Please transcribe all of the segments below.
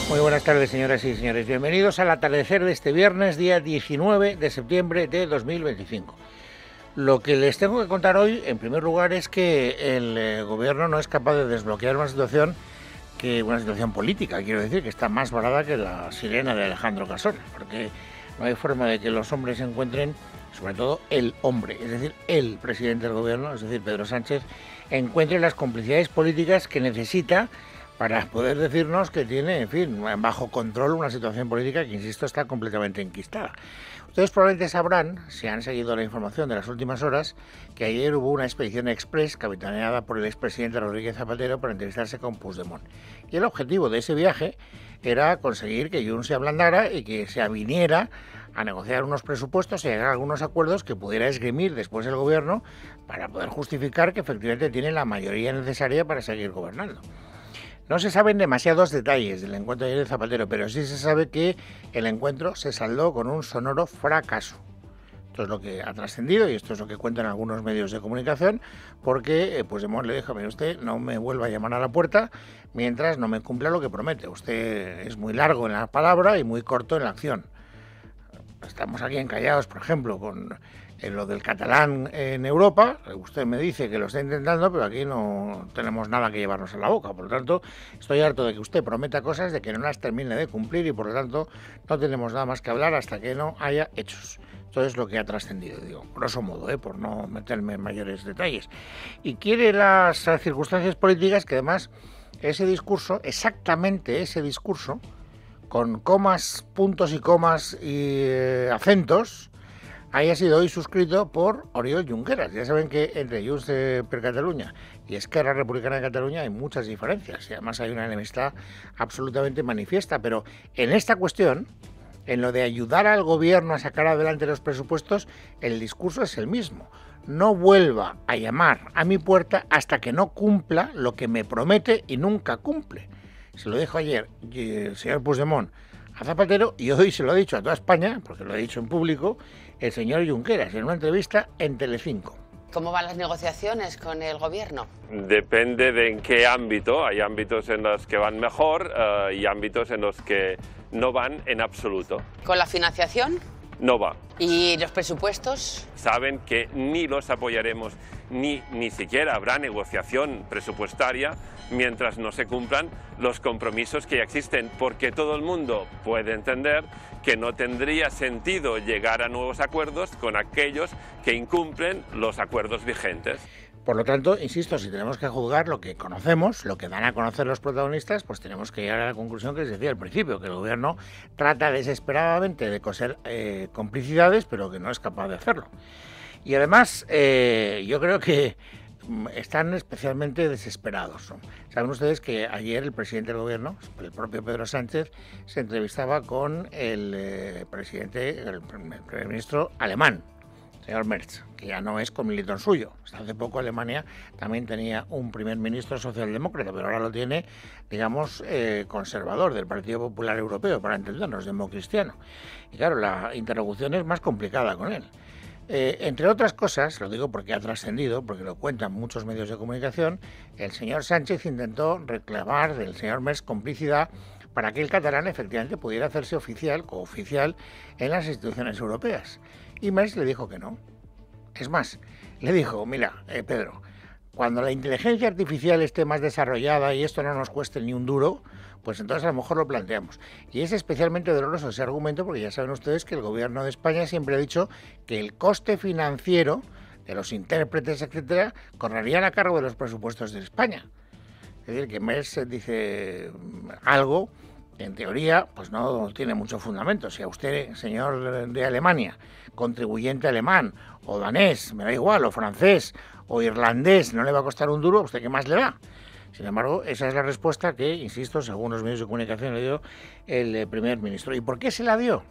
Muy buenas tardes, señoras y señores. Bienvenidos al atardecer de este viernes, día 19 de septiembre de 2025. Lo que les tengo que contar hoy, en primer lugar, es que el gobierno no es capaz de desbloquear una situación política, quiero decir, que está más varada que la sirena de Alejandro Casona, porque no hay forma de que los hombres se encuentren, sobre todo el hombre, es decir, el presidente del gobierno, es decir, Pedro Sánchez, encuentre las complicidades políticas que necesita para poder decirnos que tiene, en fin, bajo control una situación política que, insisto, está completamente enquistada. Ustedes probablemente sabrán, si han seguido la información de las últimas horas, que ayer hubo una expedición express capitaneada por el expresidente Rodríguez Zapatero para entrevistarse con Puigdemont. Y el objetivo de ese viaje era conseguir que Junts se ablandara y que se aviniera a negociar unos presupuestos y llegar a algunos acuerdos que pudiera esgrimir después el gobierno para poder justificar que efectivamente tiene la mayoría necesaria para seguir gobernando. No se saben demasiados detalles del encuentro ayer de Zapatero, pero sí se sabe que el encuentro se saldó con un sonoro fracaso. Esto es lo que ha trascendido y esto es lo que cuentan algunos medios de comunicación, porque Puigdemont le dijo: mire, usted no me vuelva a llamar a la puerta mientras no me cumpla lo que promete. Usted es muy largo en la palabra y muy corto en la acción. Estamos aquí encallados, por ejemplo, con lo del catalán en Europa. Usted me dice que lo está intentando, pero aquí no tenemos nada que llevarnos a la boca. Por lo tanto, estoy harto de que usted prometa cosas, de que no las termine de cumplir y, por lo tanto, no tenemos nada más que hablar hasta que no haya hechos. Esto es lo que ha trascendido, digo, grosso modo, por no meterme en mayores detalles. Y quiere las circunstancias políticas que, además, ese discurso, exactamente ese discurso, con comas, puntos y comas y acentos, haya sido hoy suscrito por Oriol Junqueras. Ya saben que entre Junts per Catalunya y Esquerra Republicana de Cataluña hay muchas diferencias y además hay una enemistad absolutamente manifiesta, pero en esta cuestión, en lo de ayudar al gobierno a sacar adelante los presupuestos, el discurso es el mismo. No vuelva a llamar a mi puerta hasta que no cumpla lo que me promete y nunca cumple. Se lo dijo ayer el señor Puigdemont a Zapatero y hoy se lo ha dicho a toda España, porque lo ha dicho en público, el señor Junqueras en una entrevista en Telecinco. ¿Cómo van las negociaciones con el gobierno? Depende de en qué ámbito. Hay ámbitos en los que van mejor y ámbitos en los que no van en absoluto. ¿Con la financiación? No va. ¿Y los presupuestos? Saben que ni los apoyaremos, ni siquiera habrá negociación presupuestaria mientras no se cumplan los compromisos que ya existen, porque todo el mundo puede entender que no tendría sentido llegar a nuevos acuerdos con aquellos que incumplen los acuerdos vigentes. Por lo tanto, insisto, si tenemos que juzgar lo que conocemos, lo que dan a conocer los protagonistas, pues tenemos que llegar a la conclusión que les decía al principio, que el gobierno trata desesperadamente de coser complicidades, pero que no es capaz de hacerlo. Y además, yo creo que están especialmente desesperados, ¿no? Saben ustedes que ayer el presidente del gobierno, el propio Pedro Sánchez, se entrevistaba con el primer ministro alemán, señor Merz, que ya no es comilitón suyo. Hasta hace poco Alemania también tenía un primer ministro socialdemócrata, pero ahora lo tiene, digamos, conservador, del Partido Popular Europeo, para entendernos, democristiano. Y claro, la interlocución es más complicada con él. Entre otras cosas, lo digo porque ha trascendido, porque lo cuentan muchos medios de comunicación, el señor Sánchez intentó reclamar del señor Merz complicidad para que el catalán efectivamente pudiera hacerse cooficial en las instituciones europeas. Y Merz le dijo que no. Es más, le dijo: mira, Pedro, cuando la inteligencia artificial esté más desarrollada y esto no nos cueste ni un duro, pues entonces a lo mejor lo planteamos. Y es especialmente doloroso ese argumento porque ya saben ustedes que el gobierno de España siempre ha dicho que el coste financiero de los intérpretes, etcétera, correrían a cargo de los presupuestos de España. Es decir, que Merz dice algo que en teoría pues no tiene mucho fundamento. Si a usted, señor de Alemania, contribuyente alemán o danés, me da igual, o francés o irlandés, no le va a costar un duro, ¿a usted qué más le da? Sin embargo, esa es la respuesta que, insisto, según los medios de comunicación le dio el primer ministro. ¿Y por qué se la dio?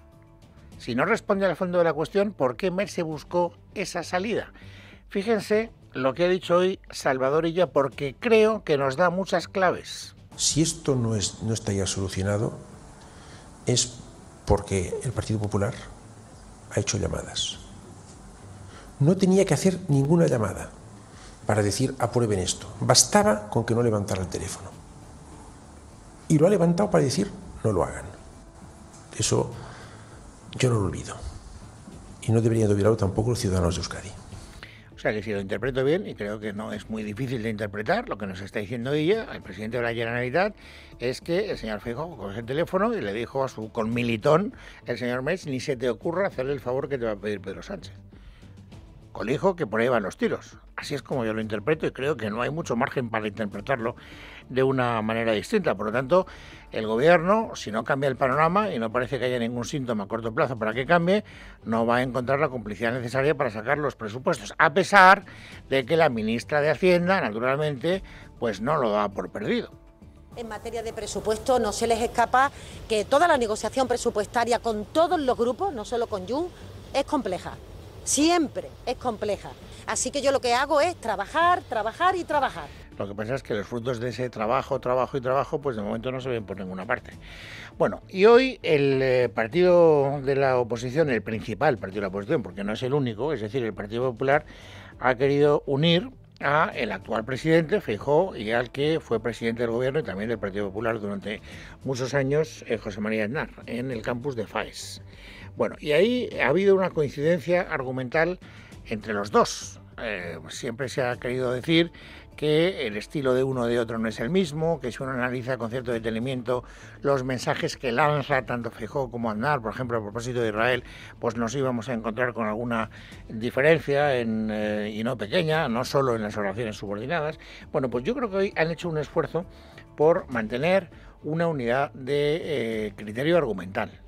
Si no responde al fondo de la cuestión, ¿por qué Merz buscó esa salida? Fíjense lo que ha dicho hoy Salvador Illa, porque creo que nos da muchas claves. Si esto no está ya solucionado, es porque el Partido Popular ha hecho llamadas. No tenía que hacer ninguna llamada para decir aprueben esto. Bastaba con que no levantara el teléfono. Y lo ha levantado para decir no lo hagan. Eso yo no lo olvido. Y no deberían de olvidarlo tampoco los ciudadanos de Euskadi. O sea que si lo interpreto bien, y creo que no es muy difícil de interpretar, lo que nos está diciendo ella, el presidente de la Generalitat, es que el señor Feijóo cogió el teléfono y le dijo a su conmilitón, el señor Meig, ni se te ocurra hacerle el favor que te va a pedir Pedro Sánchez. Colijo que por ahí van los tiros. Así es como yo lo interpreto y creo que no hay mucho margen para interpretarlo de una manera distinta. Por lo tanto, el gobierno, si no cambia el panorama, y no parece que haya ningún síntoma a corto plazo para que cambie, no va a encontrar la complicidad necesaria para sacar los presupuestos, a pesar de que la ministra de Hacienda, naturalmente, pues no lo da por perdido. En materia de presupuesto no se les escapa que toda la negociación presupuestaria con todos los grupos, no solo con Junts, es compleja. Siempre es compleja. Así que yo lo que hago es trabajar, trabajar y trabajar. Lo que pasa es que los frutos de ese trabajo, pues de momento no se ven por ninguna parte. Bueno, y hoy el partido de la oposición, el principal partido de la oposición, porque no es el único, es decir, el Partido Popular, ha querido unir a el actual presidente, Feijóo, y al que fue presidente del gobierno y también del Partido Popular durante muchos años, José María Aznar, en el campus de Faes. Bueno, y ahí ha habido una coincidencia argumental entre los dos. Siempre se ha querido decir que el estilo de uno o de otro no es el mismo, que si uno analiza con cierto detenimiento los mensajes que lanza tanto Feijóo como Aznar, por ejemplo, a propósito de Israel, pues nos íbamos a encontrar con alguna diferencia y no pequeña, no solo en las oraciones subordinadas. Bueno, pues yo creo que hoy han hecho un esfuerzo por mantener una unidad de criterio argumental.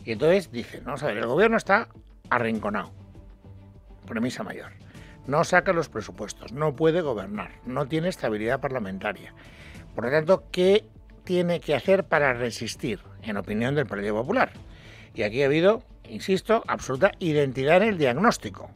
Y entonces dicen, vamos a ver, el gobierno está arrinconado, premisa mayor, no saca los presupuestos, no puede gobernar, no tiene estabilidad parlamentaria. Por lo tanto, ¿qué tiene que hacer para resistir? En opinión del Partido Popular. Y aquí ha habido, insisto, absoluta identidad en el diagnóstico.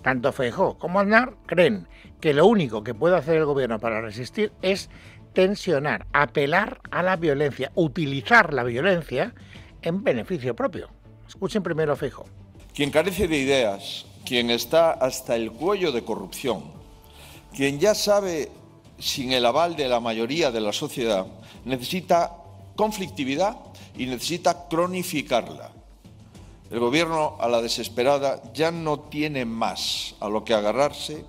Tanto Feijóo como Aznar creen que lo único que puede hacer el gobierno para resistir es tensionar, apelar a la violencia, utilizar la violencia en beneficio propio. Escuchen primero a Feijóo. Quien carece de ideas, quien está hasta el cuello de corrupción, quien ya sabe, sin el aval de la mayoría de la sociedad, necesita conflictividad y necesita cronificarla. El gobierno, a la desesperada, ya no tiene más a lo que agarrarse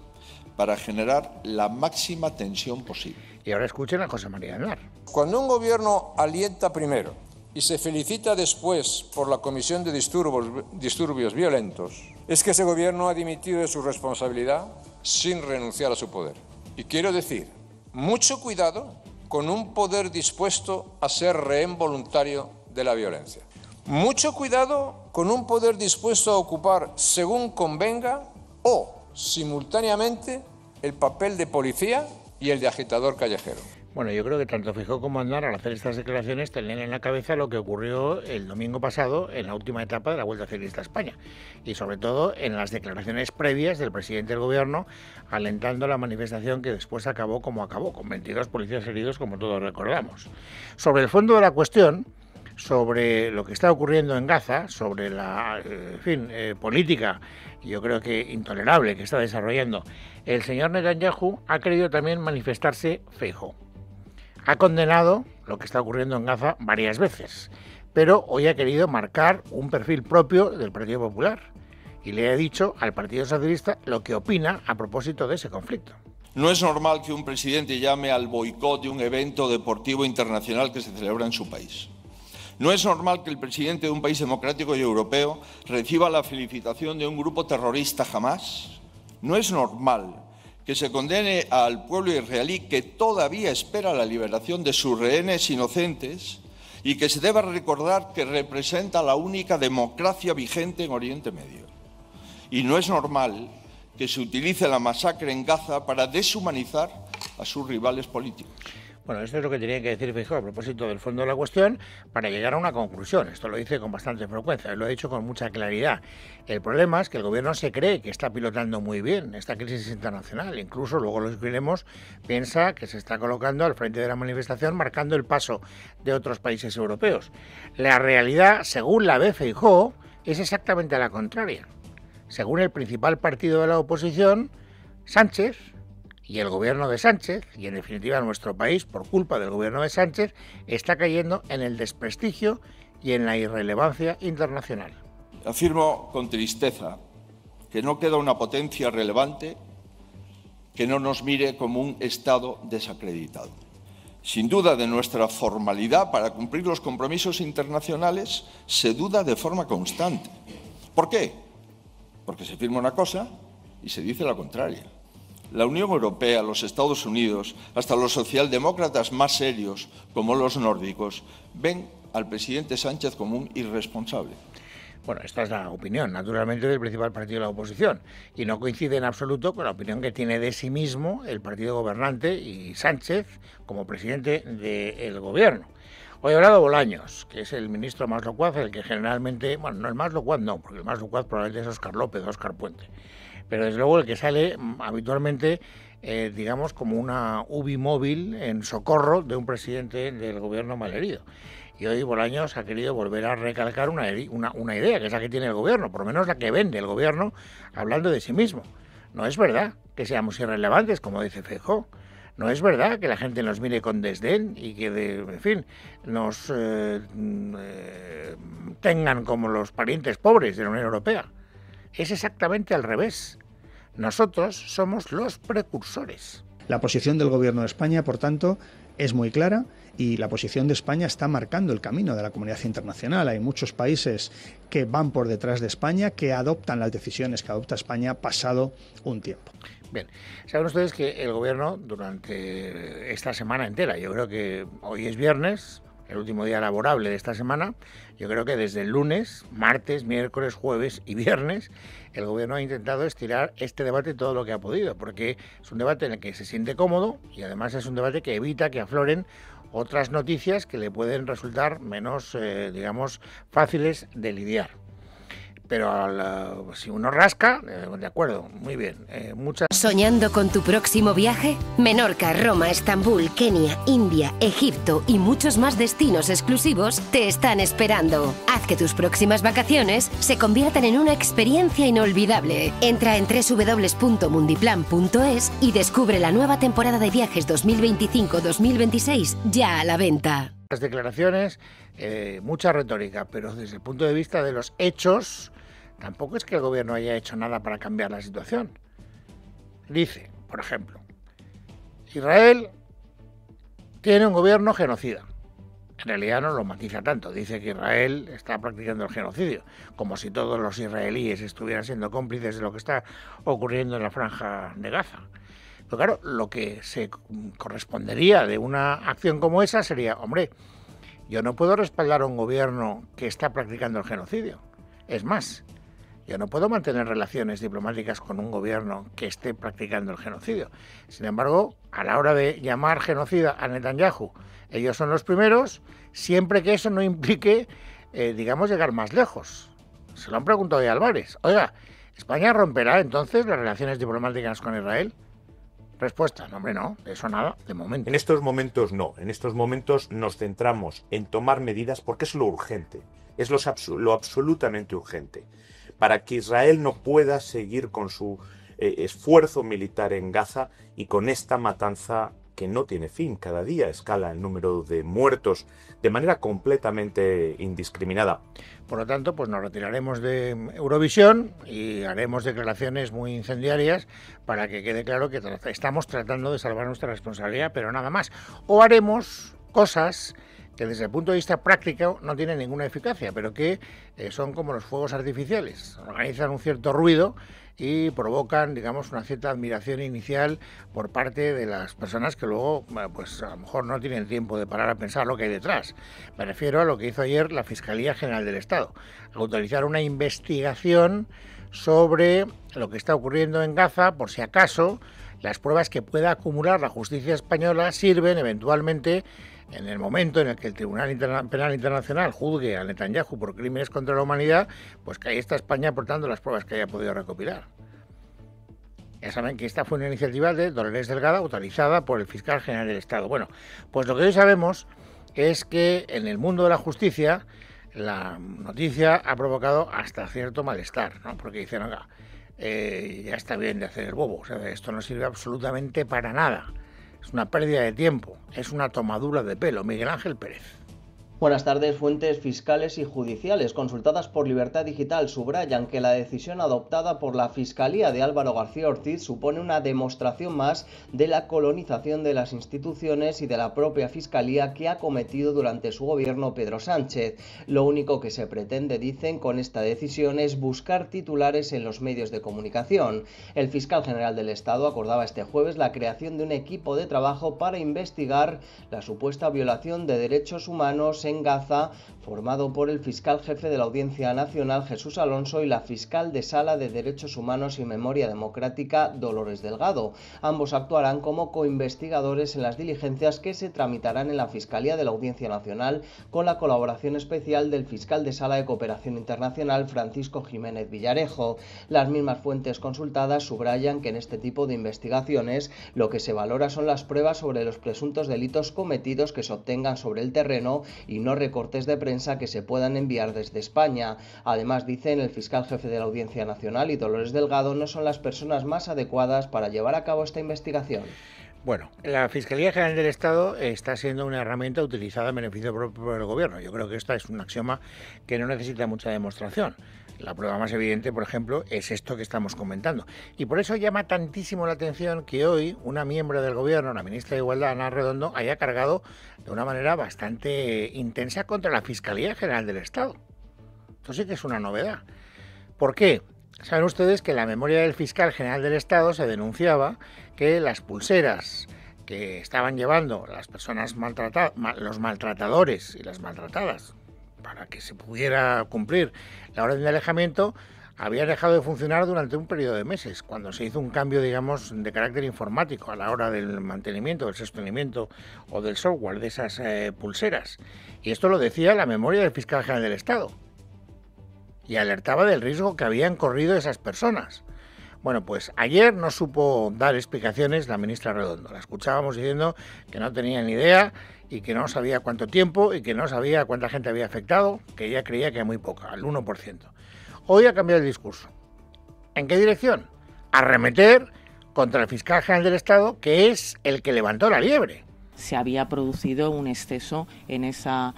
para generar la máxima tensión posible. Y ahora escuchen a José María Aznar. Cuando un gobierno alienta primero y se felicita después por la comisión de disturbios violentos, es que ese gobierno ha dimitido de su responsabilidad sin renunciar a su poder. Y quiero decir, mucho cuidado con un poder dispuesto a ser rehén voluntario de la violencia. Mucho cuidado con un poder dispuesto a ocupar, según convenga, o simultáneamente, el papel de policía y el de agitador callejero. Bueno, yo creo que tanto Feijóo como Aznar, al hacer estas declaraciones, tenían en la cabeza lo que ocurrió el domingo pasado en la última etapa de la Vuelta Ciclista a España. Y sobre todo en las declaraciones previas del presidente del gobierno, alentando la manifestación que después acabó como acabó, con 22 policías heridos, como todos recordamos. Sobre el fondo de la cuestión, sobre lo que está ocurriendo en Gaza, sobre la política, yo creo que intolerable, que está desarrollando el señor Netanyahu, ha querido también manifestarse Feijóo. Ha condenado lo que está ocurriendo en Gaza varias veces, pero hoy ha querido marcar un perfil propio del Partido Popular y le ha dicho al Partido Socialista lo que opina a propósito de ese conflicto. No es normal que un presidente llame al boicot de un evento deportivo internacional que se celebra en su país. No es normal que el presidente de un país democrático y europeo reciba la felicitación de un grupo terrorista Hamás. No es normal que se condene al pueblo israelí que todavía espera la liberación de sus rehenes inocentes y que se deba recordar que representa la única democracia vigente en Oriente Medio. Y no es normal que se utilice la masacre en Gaza para deshumanizar a sus rivales políticos. Bueno, esto es lo que tenía que decir Feijóo a propósito del fondo de la cuestión para llegar a una conclusión. Esto lo dice con bastante frecuencia, lo ha dicho con mucha claridad. El problema es que el gobierno se cree que está pilotando muy bien esta crisis internacional. Incluso, luego lo escribiremos, piensa que se está colocando al frente de la manifestación, marcando el paso de otros países europeos. La realidad, según la ve Feijóo, es exactamente la contraria. Según el principal partido de la oposición, Sánchez Y el gobierno de Sánchez, y en definitiva nuestro país, por culpa del gobierno de Sánchez, está cayendo en el desprestigio y en la irrelevancia internacional. Afirmo con tristeza que no queda una potencia relevante que no nos mire como un Estado desacreditado. Sin duda de nuestra formalidad para cumplir los compromisos internacionales se duda de forma constante. ¿Por qué? Porque se firma una cosa y se dice la contraria. La Unión Europea, los Estados Unidos, hasta los socialdemócratas más serios, como los nórdicos, ven al presidente Sánchez como un irresponsable. Bueno, esta es la opinión, naturalmente, del principal partido de la oposición, y no coincide en absoluto con la opinión que tiene de sí mismo el partido gobernante y Sánchez como presidente del gobierno. Hoy ha hablado Bolaños, que es el ministro más locuaz, el que generalmente, bueno, no el más locuaz no, porque el más locuaz probablemente es Óscar López, Óscar Puente, pero desde luego el que sale habitualmente, digamos, como una UBI móvil en socorro de un presidente del gobierno malherido. Y hoy Bolaños ha querido volver a recalcar una idea, que es la que tiene el gobierno, por lo menos la que vende el gobierno, hablando de sí mismo. No es verdad que seamos irrelevantes, como dice Feijóo. No es verdad que la gente nos mire con desdén y que, en fin, nos tengan como los parientes pobres de la Unión Europea. Es exactamente al revés. Nosotros somos los precursores. La posición del Gobierno de España, por tanto, es muy clara y la posición de España está marcando el camino de la comunidad internacional. Hay muchos países que van por detrás de España, que adoptan las decisiones que adopta España pasado un tiempo. Bien, saben ustedes que el Gobierno durante esta semana entera, yo creo que hoy es viernes, el último día laborable de esta semana, yo creo que desde el lunes, martes, miércoles, jueves y viernes, el Gobierno ha intentado estirar este debate todo lo que ha podido, porque es un debate en el que se siente cómodo y además es un debate que evita que afloren otras noticias que le pueden resultar menos, digamos, fáciles de lidiar. Pero si uno rasca, de acuerdo, muy bien. ¿Soñando con tu próximo viaje? Menorca, Roma, Estambul, Kenia, India, Egipto y muchos más destinos exclusivos te están esperando. Haz que tus próximas vacaciones se conviertan en una experiencia inolvidable. Entra en www.mundiplan.es y descubre la nueva temporada de viajes 2025-2026 ya a la venta. Las declaraciones, mucha retórica, pero desde el punto de vista de los hechos, tampoco es que el gobierno haya hecho nada para cambiar la situación. Dice, por ejemplo, Israel tiene un gobierno genocida. En realidad no lo matiza tanto, dice que Israel está practicando el genocidio, como si todos los israelíes estuvieran siendo cómplices de lo que está ocurriendo en la Franja de Gaza. Pero claro, lo que se correspondería de una acción como esa sería, hombre, yo no puedo respaldar a un gobierno que está practicando el genocidio. Es más, yo no puedo mantener relaciones diplomáticas con un gobierno que esté practicando el genocidio. Sin embargo, a la hora de llamar genocida a Netanyahu, ellos son los primeros, siempre que eso no implique, digamos, llegar más lejos. Se lo han preguntado a Álvarez. Oiga, ¿España romperá entonces las relaciones diplomáticas con Israel? Respuesta, no, hombre, no, de eso nada, de momento. En estos momentos no, en estos momentos nos centramos en tomar medidas porque es lo urgente, es lo absolutamente urgente, para que Israel no pueda seguir con su esfuerzo militar en Gaza y con esta matanza que no tiene fin. Cada día escala el número de muertos de manera completamente indiscriminada. Por lo tanto, pues nos retiraremos de Eurovisión y haremos declaraciones muy incendiarias para que quede claro que estamos tratando de salvar nuestra responsabilidad, pero nada más. O haremos cosas que desde el punto de vista práctico no tienen ninguna eficacia, pero que son como los fuegos artificiales. Organizan un cierto ruido y provocan, digamos, una cierta admiración inicial por parte de las personas que luego, pues a lo mejor no tienen tiempo de parar a pensar lo que hay detrás. Me refiero a lo que hizo ayer la Fiscalía General del Estado, a autorizar una investigación sobre lo que está ocurriendo en Gaza, por si acaso las pruebas que pueda acumular la justicia española sirven eventualmente en el momento en el que el Tribunal Penal Internacional juzgue a Netanyahu por crímenes contra la humanidad, pues que ahí está España aportando las pruebas que haya podido recopilar. Ya saben que esta fue una iniciativa de Dolores Delgado, autorizada por el Fiscal General del Estado. Bueno, pues lo que hoy sabemos es que en el mundo de la justicia la noticia ha provocado hasta cierto malestar, ¿no? Porque dicen, oiga, ya está bien de hacer el bobo. O sea, esto no sirve absolutamente para nada. Es una pérdida de tiempo, es una tomadura de pelo. Miguel Ángel Pérez. Buenas tardes. Fuentes fiscales y judiciales consultadas por Libertad Digital subrayan que la decisión adoptada por la Fiscalía de Álvaro García Ortiz supone una demostración más de la colonización de las instituciones y de la propia Fiscalía que ha cometido durante su gobierno Pedro Sánchez. Lo único que se pretende, dicen, con esta decisión es buscar titulares en los medios de comunicación. El fiscal general del Estado acordaba este jueves la creación de un equipo de trabajo para investigar la supuesta violación de derechos humanos en Gaza, formado por el fiscal jefe de la Audiencia Nacional Jesús Alonso y la fiscal de Sala de Derechos Humanos y Memoria Democrática Dolores Delgado. Ambos actuarán como coinvestigadores en las diligencias que se tramitarán en la Fiscalía de la Audiencia Nacional con la colaboración especial del fiscal de Sala de Cooperación Internacional Francisco Jiménez Villarejo. Las mismas fuentes consultadas subrayan que en este tipo de investigaciones lo que se valora son las pruebas sobre los presuntos delitos cometidos que se obtengan sobre el terreno y no recortes de prensa que se puedan enviar desde España. Además, dicen, el fiscal jefe de la Audiencia Nacional y Dolores Delgado no son las personas más adecuadas para llevar a cabo esta investigación. Bueno, la Fiscalía General del Estado está siendo una herramienta utilizada en beneficio propio por el Gobierno. Yo creo que esta es un axioma que no necesita mucha demostración. La prueba más evidente, por ejemplo, es esto que estamos comentando. Y por eso llama tantísimo la atención que hoy una miembro del Gobierno, la ministra de Igualdad, Ana Redondo, haya cargado de una manera bastante intensa contra la Fiscalía General del Estado. Esto sí que es una novedad. ¿Por qué? Saben ustedes que en la memoria del fiscal general del Estado se denunciaba que las pulseras que estaban llevando las personas maltratadas, los maltratadores y las maltratadas, para que se pudiera cumplir la orden de alejamiento, habían dejado de funcionar durante un periodo de meses, cuando se hizo un cambio, digamos, de carácter informático a la hora del mantenimiento, del sostenimiento o del software de esas pulseras. Y esto lo decía la memoria del fiscal general del Estado. Y alertaba del riesgo que habían corrido esas personas. Bueno, pues ayer no supo dar explicaciones la ministra Redondo. La escuchábamos diciendo que no tenía ni idea y que no sabía cuánto tiempo y que no sabía cuánta gente había afectado, que ella creía que era muy poca, al 1%. Hoy ha cambiado el discurso. ¿En qué dirección? Arremeter contra el fiscal general del Estado, que es el que levantó la liebre. Se había producido un exceso en esa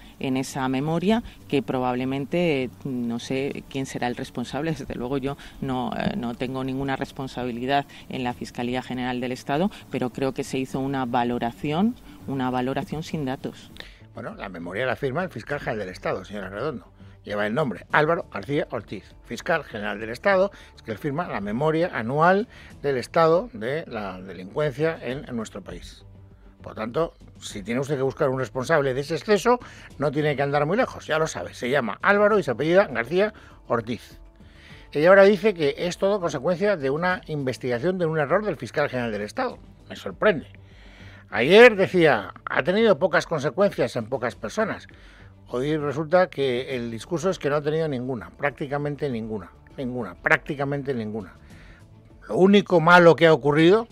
memoria que probablemente, no sé quién será el responsable, desde luego yo no tengo ninguna responsabilidad en la Fiscalía General del Estado, pero creo que se hizo una valoración sin datos. Bueno, la memoria la firma el fiscal general del Estado, señora Redondo. Lleva el nombre Álvaro García Ortiz, fiscal general del Estado, es que él firma la memoria anual del estado de la delincuencia en nuestro país. Por tanto, si tiene usted que buscar un responsable de ese exceso, no tiene que andar muy lejos, ya lo sabe. Se llama Álvaro y se apellida García Ortiz. Ella ahora dice que es todo consecuencia de una investigación de un error del fiscal general del Estado. Me sorprende. Ayer decía, ha tenido pocas consecuencias en pocas personas. Hoy resulta que el discurso es que no ha tenido ninguna, prácticamente ninguna. Lo único malo que ha ocurrido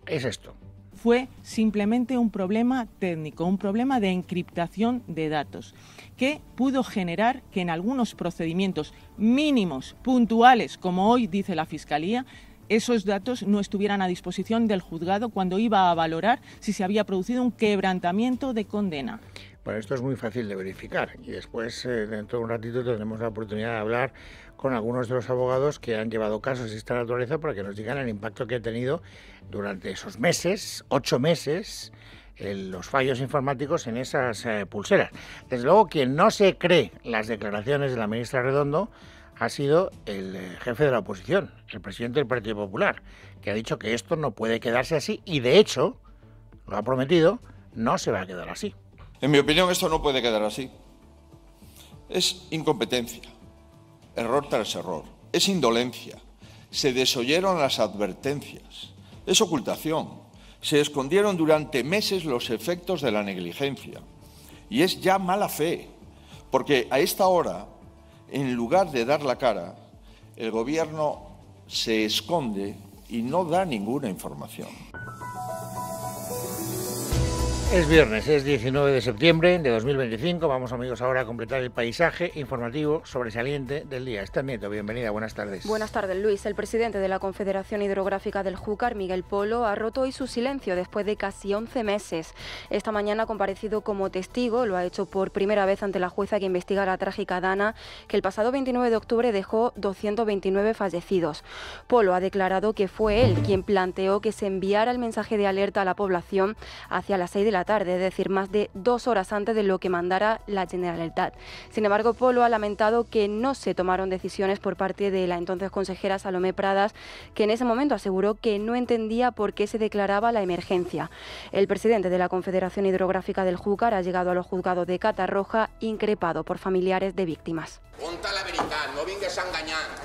es esto. Fue simplemente un problema técnico, un problema de encriptación de datos, que pudo generar que en algunos procedimientos mínimos, puntuales, como hoy dice la Fiscalía, esos datos no estuvieran a disposición del juzgado cuando iba a valorar si se había producido un quebrantamiento de condena. Bueno, esto es muy fácil de verificar y después, dentro de un ratito, tendremos la oportunidad de hablar con algunos de los abogados que han llevado casos de esta naturaleza para que nos digan el impacto que ha tenido durante esos meses, 8 meses, los fallos informáticos en esas pulseras. Desde luego, quien no se cree las declaraciones de la ministra Redondo ha sido el jefe de la oposición, el presidente del Partido Popular, que ha dicho que esto no puede quedarse así y, de hecho, lo ha prometido, no se va a quedar así. En mi opinión, esto no puede quedar así. Es incompetencia, error tras error, es indolencia, se desoyeron las advertencias, es ocultación, se escondieron durante meses los efectos de la negligencia y es ya mala fe, porque a esta hora, en lugar de dar la cara, el Gobierno se esconde y no da ninguna información. Es viernes, es 19 de septiembre de 2025. Vamos, amigos, ahora a completar el paisaje informativo sobresaliente del día. Esther Nieto, bienvenida, buenas tardes. Buenas tardes, Luis. El presidente de la Confederación Hidrográfica del Júcar, Miguel Polo, ha roto hoy su silencio después de casi 11 meses. Esta mañana ha comparecido como testigo, lo ha hecho por primera vez ante la jueza que investiga la trágica dana que el pasado 29 de octubre dejó 229 fallecidos. Polo ha declarado que fue él quien planteó que se enviara el mensaje de alerta a la población hacia las 6 de la tarde, es decir, más de 2 horas antes de lo que mandara la Generalitat. Sin embargo, Polo ha lamentado que no se tomaron decisiones por parte de la entonces consejera Salomé Pradas, que en ese momento aseguró que no entendía por qué se declaraba la emergencia. El presidente de la Confederación Hidrográfica del Júcar ha llegado a los juzgados de Catarroja increpado por familiares de víctimas. Conta la veritat, no vingues a enganyar.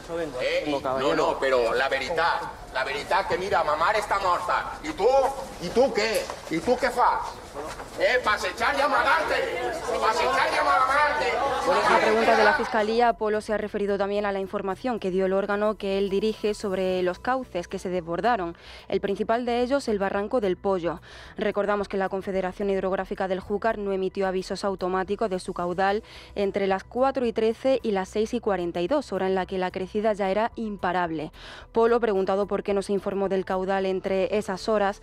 No, però la veritat que mira, ma mare està morta. I tu què? I tu què fas? Passejar i amagarte. Passejar i amagarte. A preguntas de la Fiscalía, Polo se ha referido también a la información que dio el órgano que él dirige sobre los cauces que se desbordaron. El principal de ellos, el Barranco del Pollo. Recordamos que la Confederación Hidrográfica del Júcar no emitió avisos automáticos de su caudal entre las 4:13 y las 6:42, hora en la que la crecida ya era imparable. Polo, preguntado por qué no se informó del caudal entre esas horas,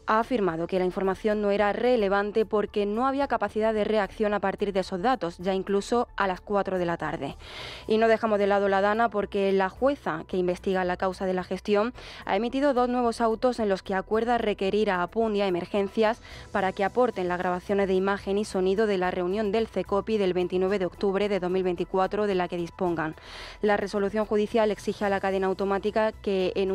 ha afirmado que la información no era relevante porque no había capacidad de reacción a partir de esos datos, ya incluso a las 4 de la tarde. Y no dejamos de lado la dana porque la jueza que investiga la causa de la gestión ha emitido 2 nuevos autos en los que acuerda requerir a APUN y a Emergencias para que aporten las grabaciones de imagen y sonido de la reunión del CECOPI del 29 de octubre de 2024 de la que dispongan. La resolución judicial exige a la cadena autonómica que en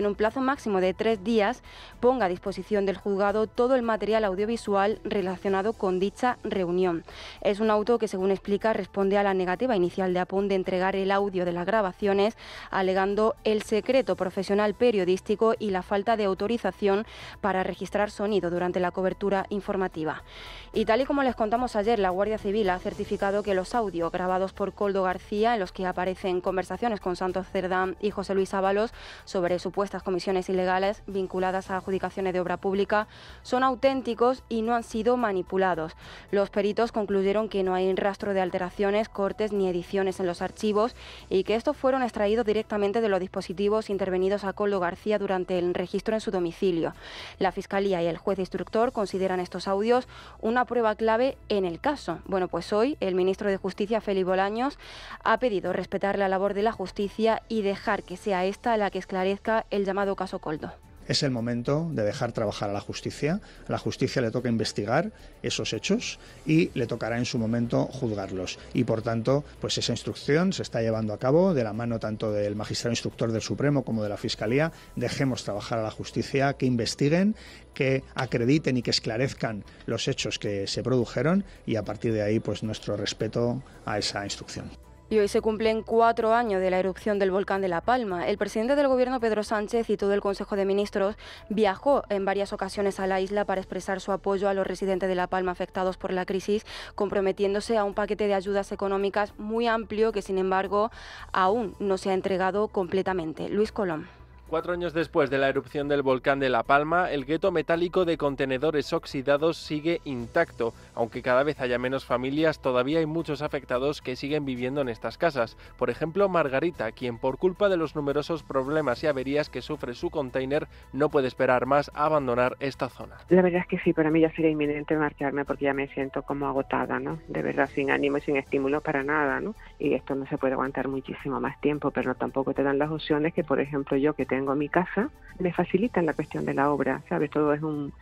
un plazo máximo de 3 días ponga a disposición del juzgado todo el material audiovisual relacionado con dicha reunión. Es un auto que, según explica, responde a la negativa inicial de APUN de entregar el audio de las grabaciones, alegando el secreto profesional periodístico y la falta de autorización para registrar sonido durante la cobertura informativa. Y tal y como les contamos ayer, la Guardia Civil ha certificado que los audios grabados por Koldo García, en los que aparecen conversaciones con Santos Cerdán y José Luis Ábalos sobre supuestas comisiones ilegales vinculadas a adjudicaciones de obra pública, son auténticos y no han sido manipulados. Los peritos concluyeron que no hay rastro de alteraciones, cortes ni ediciones en los archivos y que estos fueron extraídos directamente de los dispositivos intervenidos a Koldo García durante el registro en su domicilio. La Fiscalía y el juez instructor consideran estos audios una prueba clave en el caso. Bueno, pues hoy el ministro de Justicia, Félix Bolaños, ha pedido respetar la labor de la justicia y dejar que sea esta la que esclarezca el llamado caso Koldo. Es el momento de dejar trabajar a la justicia. A la justicia le toca investigar esos hechos y le tocará en su momento juzgarlos. Y por tanto, pues esa instrucción se está llevando a cabo de la mano tanto del magistrado instructor del Supremo como de la Fiscalía. Dejemos trabajar a la justicia, que investiguen, que acrediten y que esclarezcan los hechos que se produjeron y a partir de ahí, pues nuestro respeto a esa instrucción. Y hoy se cumplen 4 años de la erupción del volcán de La Palma. El presidente del Gobierno, Pedro Sánchez, y todo el Consejo de Ministros viajó en varias ocasiones a la isla para expresar su apoyo a los residentes de La Palma afectados por la crisis, comprometiéndose a un paquete de ayudas económicas muy amplio que, sin embargo, aún no se ha entregado completamente. Luis Colón. 4 años después de la erupción del volcán de La Palma, el gueto metálico de contenedores oxidados sigue intacto. Aunque cada vez haya menos familias, todavía hay muchos afectados que siguen viviendo en estas casas. Por ejemplo, Margarita, quien por culpa de los numerosos problemas y averías que sufre su container, no puede esperar más a abandonar esta zona. La verdad es que sí, para mí ya sería inminente marcharme porque ya me siento como agotada, ¿no? De verdad, sin ánimo y sin estímulo para nada, ¿no? Y esto no se puede aguantar muchísimo más tiempo, pero tampoco te dan las opciones que, por ejemplo, yo que tengo mi casa, me facilitan la cuestión de la obra, ¿sabes? Todo es un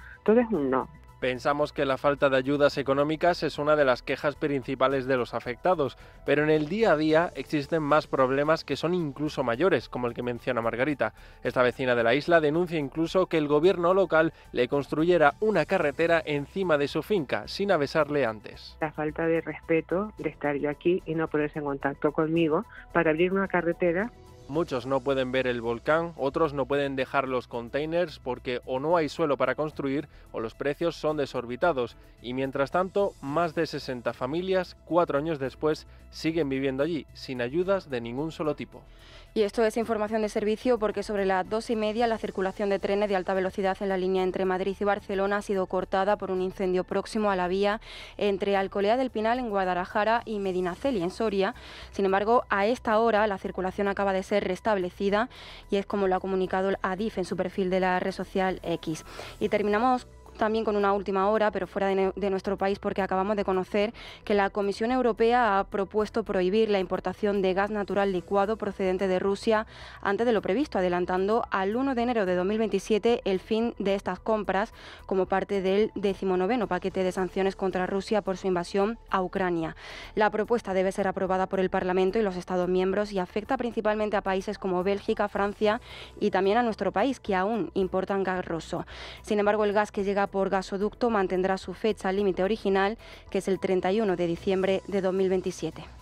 no. Pensamos que la falta de ayudas económicas es una de las quejas principales de los afectados, pero en el día a día existen más problemas que son incluso mayores, como el que menciona Margarita. Esta vecina de la isla denuncia incluso que el gobierno local le construyera una carretera encima de su finca, sin avisarle antes. La falta de respeto de estar yo aquí y no ponerse en contacto conmigo para abrir una carretera Muchos no pueden ver el volcán, otros no pueden dejar los containers porque o no hay suelo para construir o los precios son desorbitados. Y mientras tanto, más de 60 familias, 4 años después, siguen viviendo allí, sin ayudas de ningún solo tipo. Y esto es información de servicio porque sobre las 2:30 la circulación de trenes de alta velocidad en la línea entre Madrid y Barcelona ha sido cortada por un incendio próximo a la vía entre Alcolea del Pinal en Guadalajara y Medinaceli en Soria. Sin embargo, a esta hora la circulación acaba de ser restablecida y es como lo ha comunicado el Adif en su perfil de la red social X. Y terminamos también con una última hora, pero fuera de nuestro país, porque acabamos de conocer que la Comisión Europea ha propuesto prohibir la importación de gas natural licuado procedente de Rusia antes de lo previsto, adelantando al 1 de enero de 2027 el fin de estas compras como parte del 19º paquete de sanciones contra Rusia por su invasión a Ucrania. La propuesta debe ser aprobada por el Parlamento y los Estados miembros y afecta principalmente a países como Bélgica, Francia y también a nuestro país, que aún importan gas ruso. Sin embargo, el gas que llega por gasoducto mantendrá su fecha límite original, que es el 31 de diciembre de 2027.